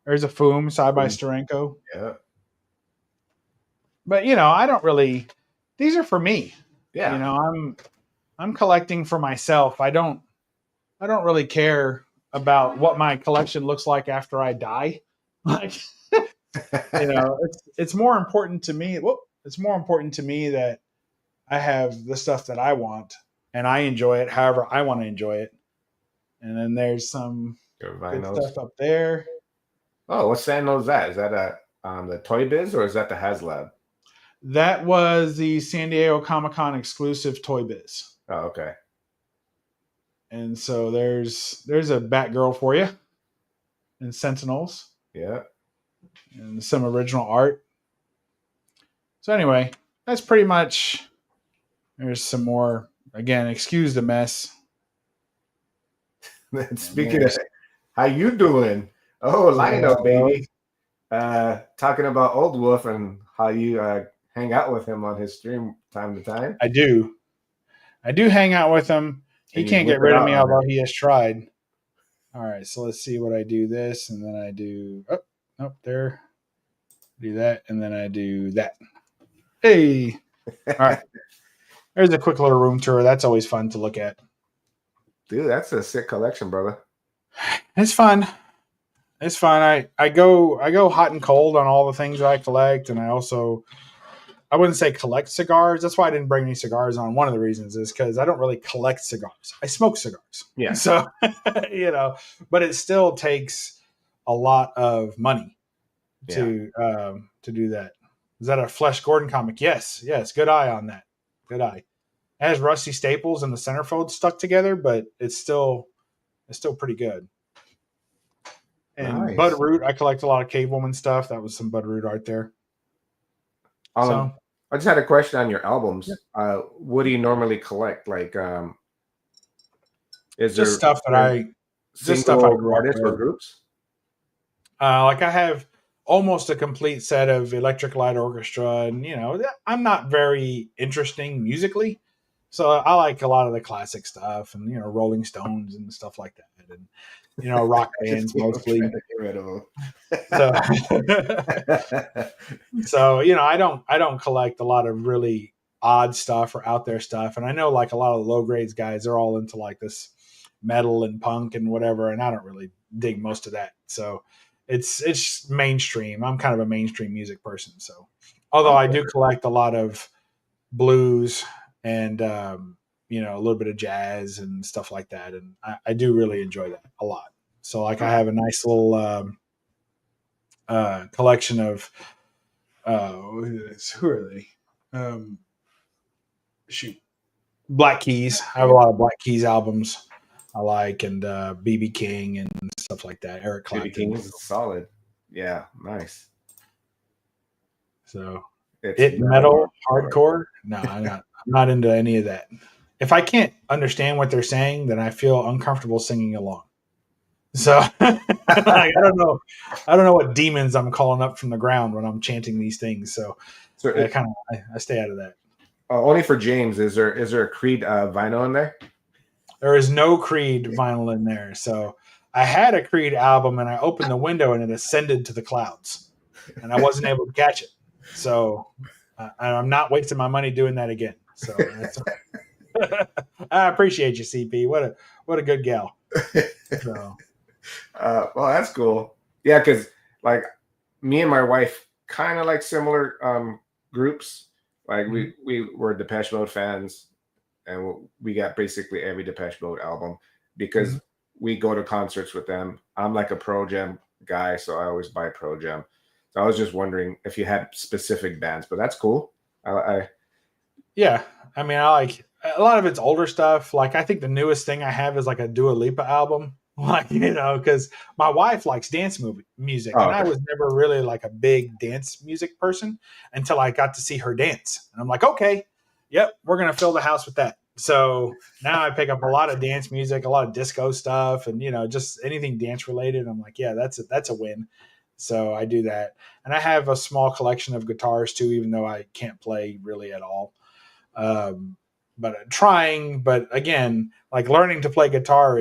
There's a Foom side by Steranko. Yeah. But I don't really. These are for me. Yeah. I'm collecting for myself. I don't really care about what my collection looks like after I die. Like, it's more important to me. It's more important to me that I have the stuff that I want and I enjoy it however I want to enjoy it. And then there's some good stuff up there. Oh, what Sandals is that? Is that the Toy Biz or is that the HasLab? That was the San Diego Comic-Con exclusive Toy Biz. Oh, okay. And so there's a Batgirl for you and Sentinels. Yeah. And some original art. So anyway, that's pretty much. There's some more. Again, excuse the mess. Speaking of, how you doing? Oh, Lino, baby. Talking about Old Wolf and how you hang out with him on his stream time to time. I do hang out with him. He can't get rid of me, although he has tried. All right, so let's see what I do this, and then I do there. Do that, and then I do that. Hey. All right. There's a quick little room tour. That's always fun to look at. Dude, that's a sick collection, brother. It's fun. It's fun. I go hot and cold on all the things that I collect, and I wouldn't say collect cigars. That's why I didn't bring any cigars on. One of the reasons is because I don't really collect cigars. I smoke cigars. Yeah. So, but it still takes a lot of money to do that. Is that a Flash Gordon comic? Yes. Good eye on that. Good eye. It has Rusty Staples and the centerfold stuck together, but it's still pretty good. And nice. Bud Root, I collect a lot of Cave Woman stuff. That was some Bud Root art there. I just had a question on your albums. Yeah. What do you normally collect? Like, is there stuff that I grew artists or groups? Like I have almost a complete set of Electric Light Orchestra, and I'm not very interesting musically, so I like a lot of the classic stuff, and Rolling Stones and stuff like that, and rock bands mostly. So I don't collect a lot of really odd stuff or out there stuff, and I know like a lot of the low grades guys, they're all into like this metal and punk and whatever, and I don't really dig most of that. So it's mainstream. I'm kind of a mainstream music person. So although I do collect a lot of blues and a little bit of jazz and stuff like that, and I do really enjoy that a lot. So like I have a nice little collection of who are they? Shoot, Black Keys. I have a lot of Black Keys albums I like, and BB King and stuff like that. Eric BB Clapton. King is solid. Yeah, nice. So It's metal hardcore. No, I'm not into any of that. If I can't understand what they're saying, then I feel uncomfortable singing along. So I don't know what demons I'm calling up from the ground when I'm chanting these things. So I stay out of that. Only for James, is there a Creed vinyl in there? There is no Creed vinyl in there. So I had a Creed album and I opened the window and it ascended to the clouds and I wasn't able to catch it. So I'm not wasting my money doing that again. So I appreciate you, CP. What a good gal. So. Well, that's cool. Yeah, because like me and my wife kind of like similar groups. Like we were Depeche Mode fans, and we got basically every Depeche Mode album because we go to concerts with them. I'm like a Pro Jam guy, so I always buy Pro Jam. So I was just wondering if you had specific bands, but that's cool. Yeah, I mean, I like a lot of it's older stuff. Like I think the newest thing I have is like a Dua Lipa album. Like, because my wife likes dance music, and I was never really like a big dance music person until I got to see her dance. And I'm like, okay, yep, we're going to fill the house with that. So now I pick up a lot of dance music, a lot of disco stuff, and, just anything dance related. I'm like, yeah, that's a win. So I do that. And I have a small collection of guitars too, even though I can't play really at all. But trying, but again, like learning to play guitar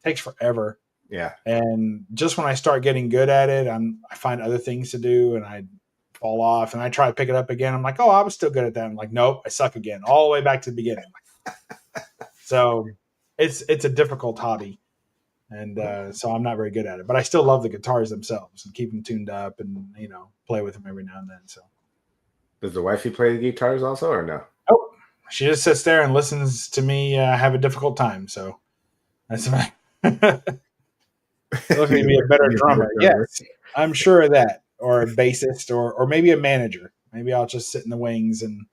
takes forever. Yeah. And just when I start getting good at it, I find other things to do and I fall off and I try to pick it up again. I'm like, oh, I was still good at that. I'm like, nope, I suck again, all the way back to the beginning. So it's a difficult hobby. And so I'm not very good at it, but I still love the guitars themselves and keep them tuned up and, play with them every now and then. So does the wifey play the guitars also or no? Oh, she just sits there and listens to me have a difficult time. So that's fine. Looking to be a better drummer. Yes, I'm sure of that. Or a bassist or maybe a manager. Maybe I'll just sit in the wings and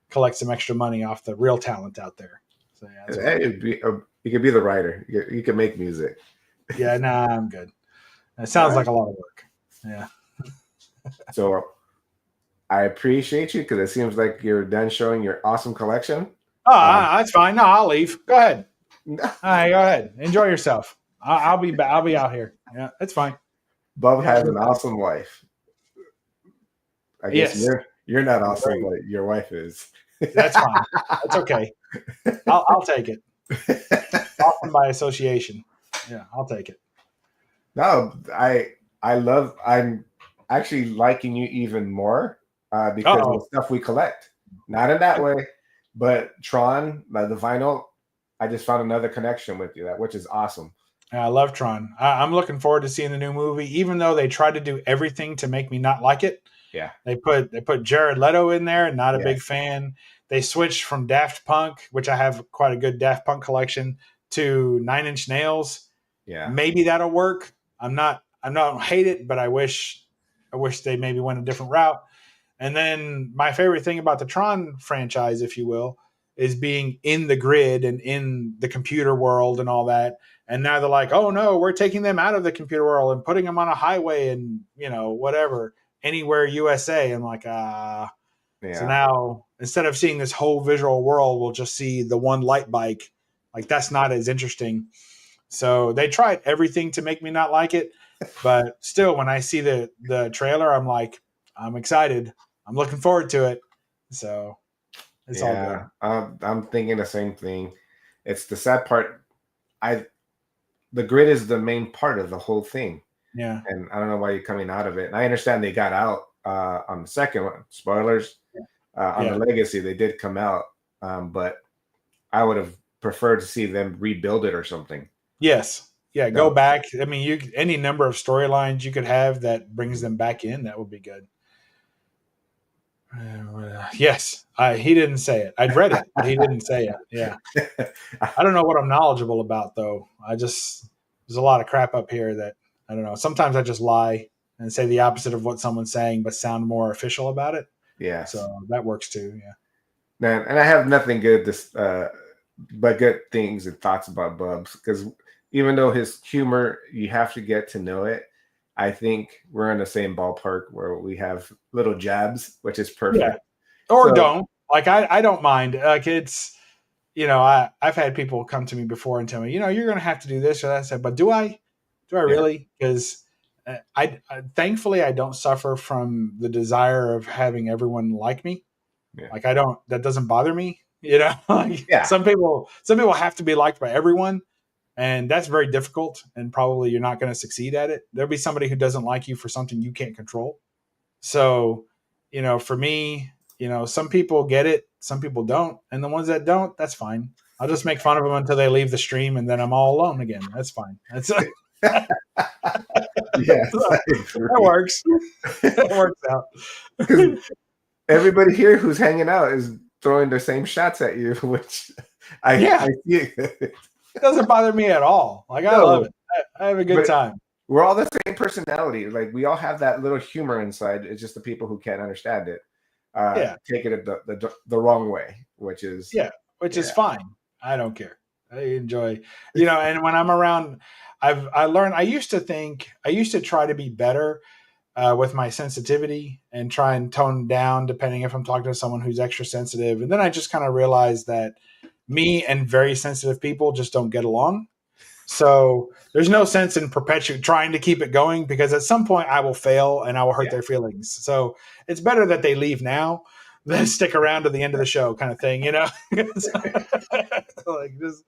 collect some extra money off the real talent out there. So yeah, you could be the writer. You can make music. Yeah, nah, I'm good. It sounds like a lot of work. Yeah. So I appreciate you because it seems like you're done showing your awesome collection. Oh, that's fine. No, I'll leave. Go ahead. All right, go ahead. Enjoy yourself. I'll be out here. Yeah, it's fine. Bub has an awesome wife. I guess you're not awesome, but your wife is. That's fine. That's okay. I'll take it. Awesome by association. Yeah, I'll take it. No, I'm actually liking you even more because of the stuff we collect. Not in that way, but Tron, the vinyl. I just found another connection with you, which is awesome. I love Tron. I'm looking forward to seeing the new movie, even though they tried to do everything to make me not like it. Yeah. They put Jared Leto in there, not a big fan. They switched from Daft Punk, which I have quite a good Daft Punk collection, to 9 Inch Nails. Yeah. Maybe that'll work. I don't hate it, but I wish they maybe went a different route. And then my favorite thing about the Tron franchise, if you will, is being in the grid and in the computer world and all that. And now they're like, oh no, we're taking them out of the computer world and putting them on a highway and, whatever, anywhere USA. I'm like, So now instead of seeing this whole visual world, we'll just see the one light bike. Like that's not as interesting. So they tried everything to make me not like it. But still, when I see the trailer, I'm like, I'm excited. I'm looking forward to it. So it's all good. I'm thinking the same thing. It's the sad part. The grid is the main part of the whole thing. Yeah. And I don't know why you're coming out of it. And I understand they got out on the second one. Spoilers. On the Legacy, they did come out. But I would have preferred to see them rebuild it or something. Yes. Yeah, go back. I mean, any number of storylines you could have that brings them back in, that would be good. Yes, he didn't say it. I'd read it, but he didn't say it. Yeah, I don't know what I'm knowledgeable about though. There's a lot of crap up here that I don't know. Sometimes I just lie and say the opposite of what someone's saying, but sound more official about it. Yeah. So that works too. Yeah. Man, and I have nothing good but good things and thoughts about Bubs, because even though his humor, you have to get to know it. I think we're in the same ballpark where we have little jabs, which is perfect. Yeah. Or don't. Like I don't mind. Like it's, I've had people come to me before and tell me, you're going to have to do this or that. I said, but do I really? Because I thankfully I don't suffer from the desire of having everyone like me. Yeah. Like that doesn't bother me. Like some people have to be liked by everyone, and that's very difficult. And probably you're not going to succeed at it. There'll be somebody who doesn't like you for something you can't control. So, for me, some people get it, some people don't, and the ones that don't, that's fine. I'll just make fun of them until they leave the stream, and then I'm all alone again. That's fine. That's yes, that works. That works out. Everybody here who's hanging out is throwing the same shots at you, which I see it. It doesn't bother me at all. Like I love it. I have a good time. We're all the same personality. Like we all have that little humor inside. It's just the people who can't understand it take it the wrong way, which is is fine. I don't care. I enjoy, and when I'm around, I learned. I used to try to be better with my sensitivity and try and tone down depending if I'm talking to someone who's extra sensitive. And then I just kind of realized that me and very sensitive people just don't get along. So there's no sense in trying to keep it going, because at some point I will fail and I will hurt their feelings. So it's better that they leave now than stick around to the end of the show, kind of thing, like just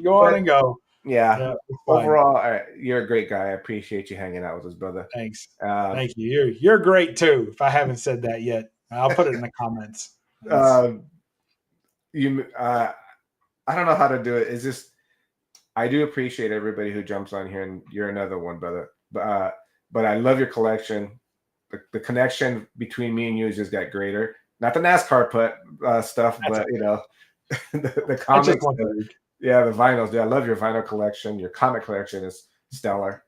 go on and go. Yeah. Overall, you're a great guy. I appreciate you hanging out with us, brother. Thanks. Thank you. You're great too. If I haven't said that yet, I'll put it in the comments. I don't know how to do it. It's just, I do appreciate everybody who jumps on here, and you're another one, brother. But I love your collection. The connection between me and you has just got greater. Not the NASCAR stuff, but the comics. The vinyls. Dude, I love your vinyl collection. Your comic collection is stellar.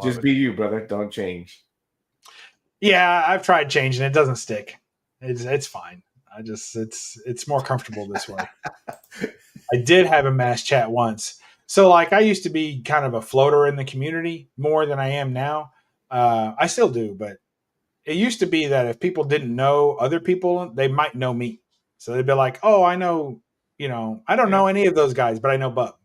Just be you, brother. Don't change. Yeah, I've tried changing. It doesn't stick. It's fine. It's more comfortable this way. I did have a mass chat once. So like I used to be kind of a floater in the community more than I am now. I still do, but it used to be that if people didn't know other people, they might know me. So they'd be like, oh, I know, I don't know any of those guys, but I know Bub,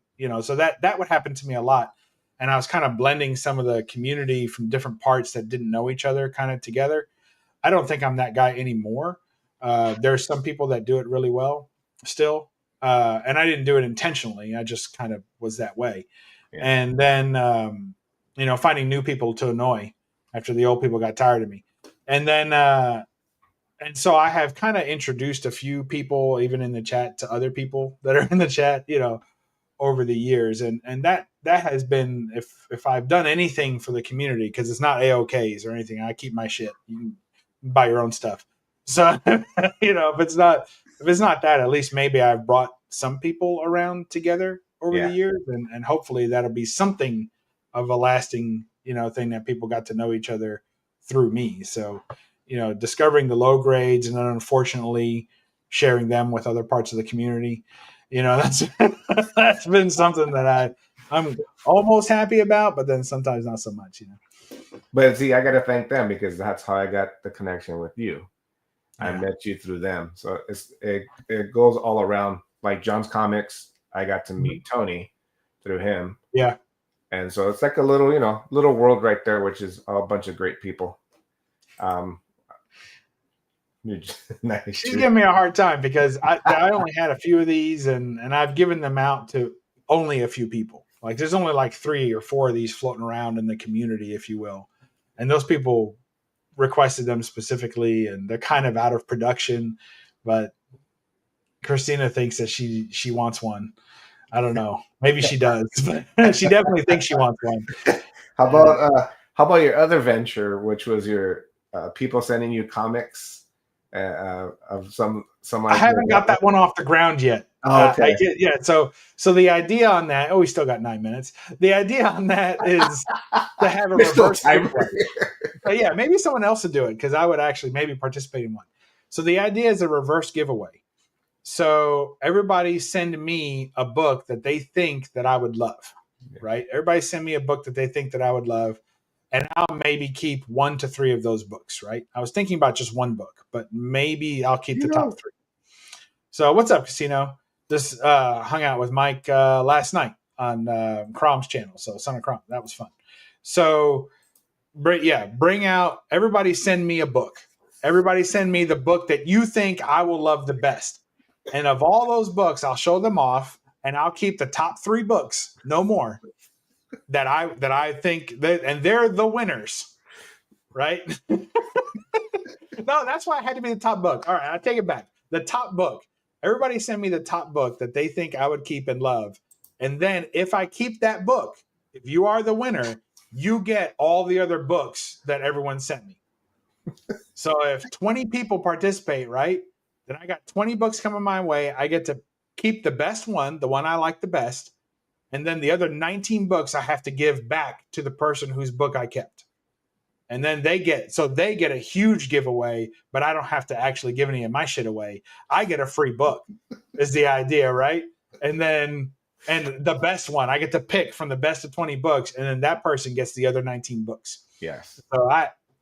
so that would happen to me a lot. And I was kind of blending some of the community from different parts that didn't know each other kind of together. I don't think I'm that guy anymore. There's some people that do it really well still. And I didn't do it intentionally. I just kind of was that way. Yeah. And then, finding new people to annoy after the old people got tired of me. And then, and so I have kind of introduced a few people, even in the chat, to other people that are in the chat, over the years. And that has been, if I've done anything for the community, because it's not AOKs or anything, I keep my shit. You can buy your own stuff. So, if it's not that, at least maybe I've brought some people around together over the years, and hopefully that'll be something of a lasting, thing that people got to know each other through me. So, discovering the low grades and then unfortunately sharing them with other parts of the community, that's that's been something that I'm almost happy about, but then sometimes not so much, But see, I got to thank them, because that's how I got the connection with you. I met you through them. So it goes all around. Like John's Comics, I got to meet Tony through him. Yeah. And so it's like a little, little world right there, which is a bunch of great people. She's giving me a hard time because I only had a few of these and I've given them out to only a few people. Like there's only like 3 or 4 of these floating around in the community, if you will. And those people requested them specifically, and they're kind of out of production, but Christina thinks that she wants one. I don't know. Maybe she does, but she definitely thinks she wants one. How about your other venture, which was your people sending you comics of some? I haven't got that one off the ground yet. Oh, okay. I get, yeah. So the idea on that, we still got 9 minutes. The idea on that is to have a reverse giveaway. But yeah, maybe someone else would do it because I would actually maybe participate in one. So the idea is a reverse giveaway. So everybody send me a book that they think that I would love, right? Everybody send me a book that they think that I would love, and I'll maybe keep 1 to 3 of those books, right? I was thinking about just one book, but maybe I'll keep the top 3. So what's up, Casino? This hung out with Mike last night on Crom's channel, so Son of Crom. That was fun. So bring out, everybody send me a book. Everybody send me the book that you think I will love the best. And of all those books, I'll show them off, and I'll keep the top 3 books, no more, that I think that, and they're the winners, right? No, that's why it had to be the top book. All right, I take it back. The top book. Everybody send me the top book that they think I would keep and love. And then if I keep that book, if you are the winner, you get all the other books that everyone sent me. So if 20 people participate, right, then I got 20 books coming my way. I get to keep the best one, the one I like the best. And then the other 19 books I have to give back to the person whose book I kept. And then they get a huge giveaway, but I don't have to actually give any of my shit away. I get a free book is the idea, right? And the best one, I get to pick from the best of 20 books, and then that person gets the other 19 books. Yes. So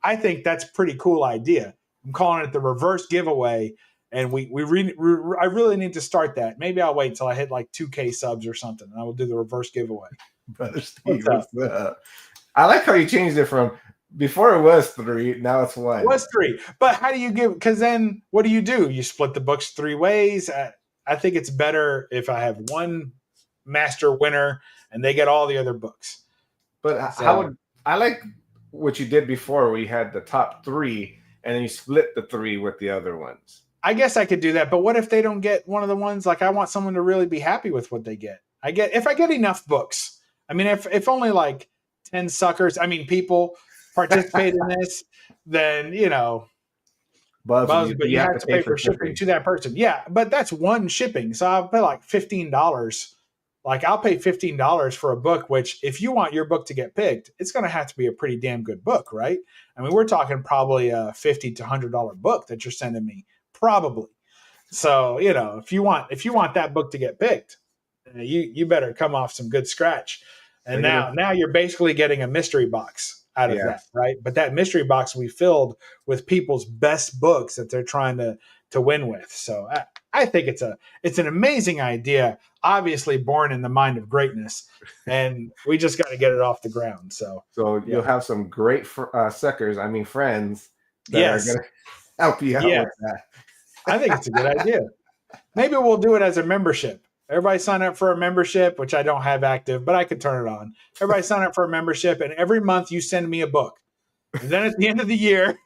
I think that's a pretty cool idea. I'm calling it the reverse giveaway, and I really need to start that. Maybe I'll wait until I hit like 2K subs or something, and I will do the reverse giveaway. Brother Steve, what's up? I like how you changed it from before it was 3, now it's 1. It was 3, but how do you give? Because then what do? You split the books 3 ways. I think it's better if I have one master winner and they get all the other books. But I like what you did before, where you had the top 3 and then you split the 3 with the other ones. I guess I could do that, but what if they don't get one of the ones? Like, I want someone to really be happy with what they get. If I get enough books. I mean, if only like 10 suckers, people participate in this, then Buzz, but you have to pay for shipping to that person. Yeah, but that's one shipping. So I'll pay like $15. Like, I'll pay $15 for a book, which if you want your book to get picked, it's going to have to be a pretty damn good book, right? I mean, we're talking probably a $50 to $100 book that you're sending me, probably. So, if you want that book to get picked, you better come off some good scratch. And now you're basically getting a mystery box out of that, right? But that mystery box will be filled with people's best books that they're trying to win with. So I think it's an amazing idea, obviously born in the mind of greatness, and we just got to get it off the ground. So you'll have some great friends that are going to help you out with that. I think it's a good idea. Maybe we'll do it as a membership. Everybody sign up for a membership, which I don't have active, but I could turn it on. Everybody sign up for a membership, and every month you send me a book. And then at the end of the year,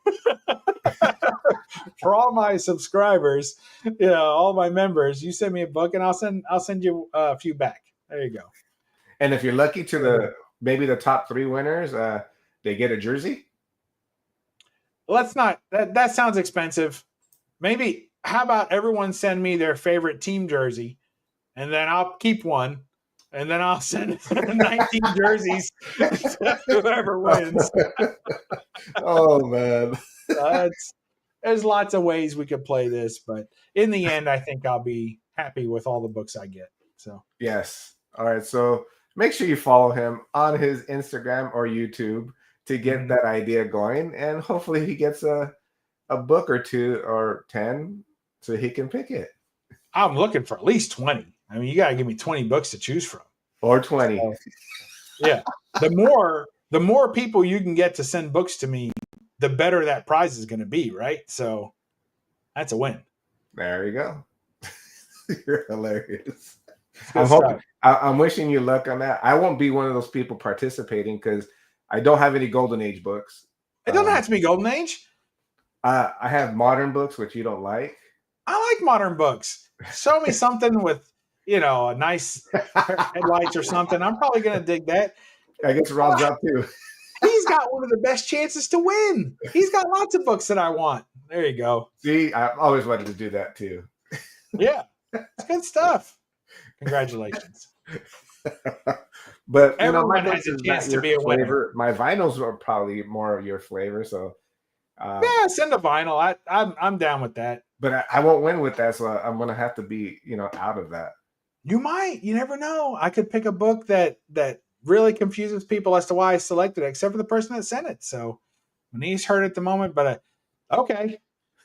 for all my subscribers, all my members, you send me a book, and I'll send you a few back. There you go. And if you're lucky to maybe the top 3 winners, they get a jersey. Let's not. That sounds expensive. Maybe. How about everyone send me their favorite team jersey? And then I'll keep one, and then I'll send 19 jerseys to whoever wins. Oh, man. There's lots of ways we could play this, but in the end, I think I'll be happy with all the books I get. So yes. All right. So make sure you follow him on his Instagram or YouTube to get that idea going, and hopefully he gets a book or 2 or 10 so he can pick it. I'm looking for at least 20. I mean, you got to give me 20 books to choose from. Or 20. So, yeah. The more people you can get to send books to me, the better that prize is going to be, right? So that's a win. There you go. You're hilarious. I'm wishing you luck on that. I won't be one of those people participating because I don't have any Golden Age books. It doesn't have to be Golden Age. I have modern books, which you don't like. I like modern books. Show me something with, a nice headlights or something. I'm probably going to dig that. I guess Rob's up too. He's got one of the best chances to win. He's got lots of books that I want. There you go. See, I always wanted to do that too. Yeah. It's good stuff. Congratulations. But my Everyone has books a is chance not to your be a winner. flavor. My vinyls are probably more of your flavor. So, Yeah, send a vinyl. I'm down with that. But I won't win with that, so I'm gonna have to be out of that. You might. You never know. I could pick a book that really confuses people as to why I selected it, except for the person that sent it. So my knees hurt at the moment, but okay.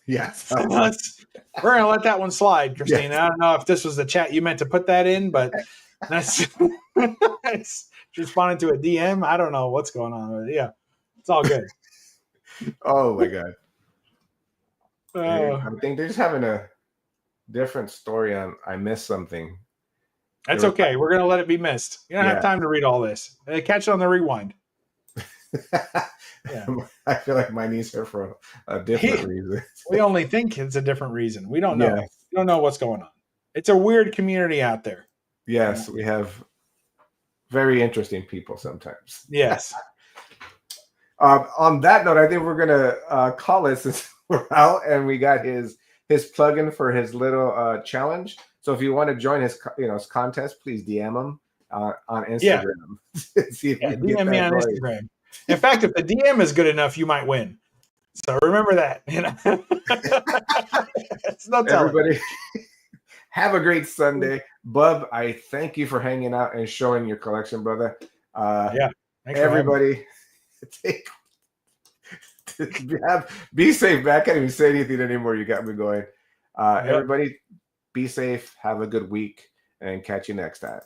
Yes. We're gonna let that one slide, Christina. Yes. I don't know if this was the chat you meant to put that in, but that's it's responding to a DM. I don't know what's going on with it. Yeah, it's all good. Oh my god. Uh, I think they're just having a different story on I missed something. That's okay. We're gonna let it be missed. You don't have time to read all this. Catch it on the rewind. Yeah. I feel like my knees hurt for a different reason. We only think it's a different reason. We don't know. Yes. We don't know what's going on. It's a weird community out there. Yes, we have very interesting people sometimes. Yes. On that note, I think we're gonna call it since we're out, and we got his plug-in for his little challenge. So if you want to join his his contest, please DM him on Instagram. Yeah. See if DM me on Instagram. In fact, if the DM is good enough, you might win. So remember that. It's no telling. Everybody, have a great Sunday, Bub. I thank you for hanging out and showing your collection, brother. Yeah. Everybody, be safe. I can't even say anything anymore. You got me going. Everybody, be safe. Have a good week, and catch you next time.